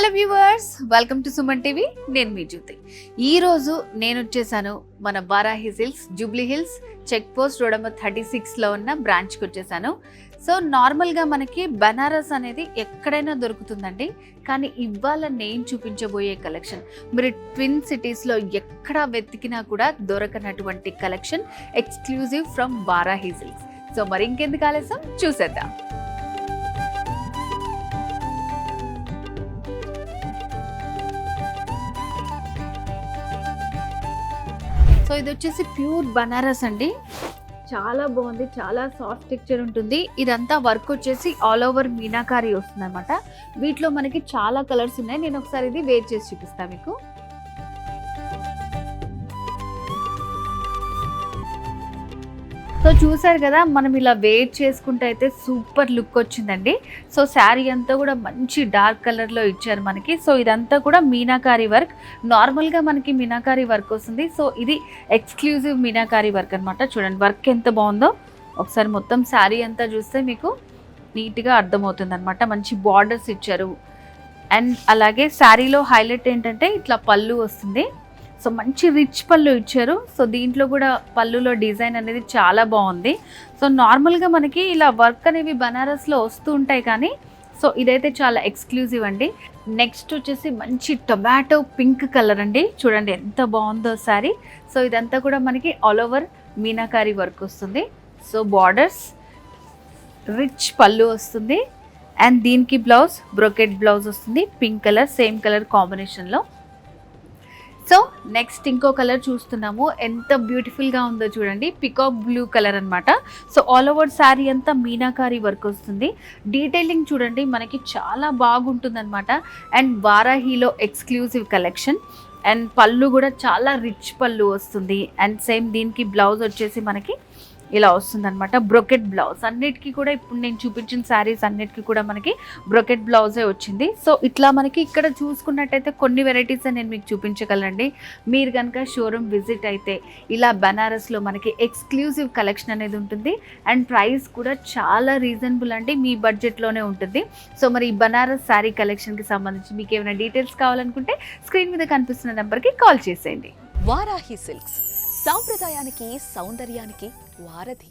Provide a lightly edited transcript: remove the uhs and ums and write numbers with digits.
Hello viewers, welcome to Suman TV. నేను మీ జ్యోతి. ఈరోజు నేను వచ్చేసాను మన Varahi Silks, Jubilee Hills check post road number 36లో ఉన్న బ్రాంచ్కి వచ్చేసాను. సో నార్మల్గా మనకి బనారస్ అనేది ఎక్కడైనా దొరుకుతుందండి, కానీ ఇవాళ నేను చూపించబోయే కలెక్షన్ మీరు ట్విన్ సిటీస్లో ఎక్కడ వెతికినా కూడా దొరకనటువంటి collection, exclusive from Varahi Silks. So మరి ఇంకెందుకు ఆలస్యం, చూసేద్దాం. సో ఇది వచ్చేసి ప్యూర్ బనారస్ అండి, చాలా బాగుంది, చాలా సాఫ్ట్ టెక్స్చర్ ఉంటుంది. ఇదంతా వర్క్ వచ్చేసి ఆల్ ఓవర్ మీనాకారి వస్తుంది అనమాట. వీటిలో మనకి చాలా కలర్స్ ఉన్నాయి. నేను ఒకసారి ఇది వేర్ చేసి చూపిస్తాను మీకు. సో చూసారు కదా, మనం ఇలా వెయిట్ చేసుకుంటే అయితే సూపర్ లుక్ వచ్చిందండి. సో శారీ అంతా కూడా మంచి డార్క్ కలర్లో ఇచ్చారు మనకి. సో ఇదంతా కూడా మీనాకారి వర్క్, నార్మల్గా మనకి మీనాకారి వర్క్ వస్తుంది. సో ఇది ఎక్స్క్లూజివ్ మీనాకారి వర్క్ అనమాట. చూడండి వర్క్ ఎంత బాగుందో. ఒకసారి మొత్తం శారీ అంతా చూస్తే మీకు నీట్గా అర్థమవుతుంది అనమాట. మంచి బార్డర్స్ ఇచ్చారు. అండ్ అలాగే శారీలో హైలైట్ ఏంటంటే ఇట్లా పళ్ళు వస్తుంది. సో మంచి రిచ్ పళ్ళు ఇచ్చారు. సో దీంట్లో కూడా పళ్ళులో డిజైన్ అనేది చాలా బాగుంది. సో నార్మల్గా మనకి ఇలా వర్క్ అనేవి బనారస్లో వస్తూ ఉంటాయి, కానీ సో ఇదైతే చాలా ఎక్స్క్లూజివ్ అండి. నెక్స్ట్ వచ్చేసి మంచి టొమాటో పింక్ కలర్ అండి. చూడండి ఎంత బాగుందో శారీ. సో ఇదంతా కూడా మనకి ఆల్ ఓవర్ మీనాకారి వర్క్ వస్తుంది. సో బార్డర్స్, రిచ్ పళ్ళు వస్తుంది. అండ్ దీనికి బ్లౌజ్ బ్రోకెట్ బ్లౌజ్ వస్తుంది, పింక్ కలర్, సేమ్ కలర్ కాంబినేషన్లో. సో నెక్స్ట్ ఇంకో కలర్ చూస్తున్నాము, ఎంత బ్యూటిఫుల్గా ఉందో చూడండి. పికాక్ బ్లూ కలర్ అనమాట. సో ఆల్ ఓవర్ శారీ అంతా మీనాకారి వర్క్ వస్తుంది. డీటెయిలింగ్ చూడండి, మనకి చాలా బాగుంటుంది అనమాట. అండ్ వారాహిలో ఎక్స్క్లూజివ్ కలెక్షన్. అండ్ పళ్ళు కూడా చాలా రిచ్ పళ్ళు వస్తుంది. అండ్ సేమ్ దీనికి బ్లౌజ్ వచ్చేసి మనకి ఇలా వస్తుంది అనమాట, బ్రొకెట్ బ్లౌజ్. అన్నిటికీ కూడా ఇప్పుడు నేను చూపించిన శారీస్ అన్నిటికీ కూడా మనకి బ్రొకెట్ బ్లౌజే వచ్చింది. సో ఇట్లా మనకి ఇక్కడ చూసుకున్నట్టయితే కొన్ని వెరైటీస్ నేను మీకు చూపించగలండి. మీరు కనుక షోరూమ్ విజిట్ అయితే ఇలా బనారస్లో మనకి ఎక్స్క్లూజివ్ కలెక్షన్ అనేది ఉంటుంది. అండ్ ప్రైస్ కూడా చాలా రీజనబుల్ అండి, మీ బడ్జెట్లోనే ఉంటుంది. సో మరి ఈ బనారస్ శారీ కలెక్షన్కి సంబంధించి మీకు ఏమైనా డీటెయిల్స్ కావాలనుకుంటే స్క్రీన్ మీద కనిపిస్తున్న నెంబర్కి కాల్ చేసేయండి. వారాహి సిల్క్స్, సాంప్రదాయానికి సౌందర్యానికి వారధి.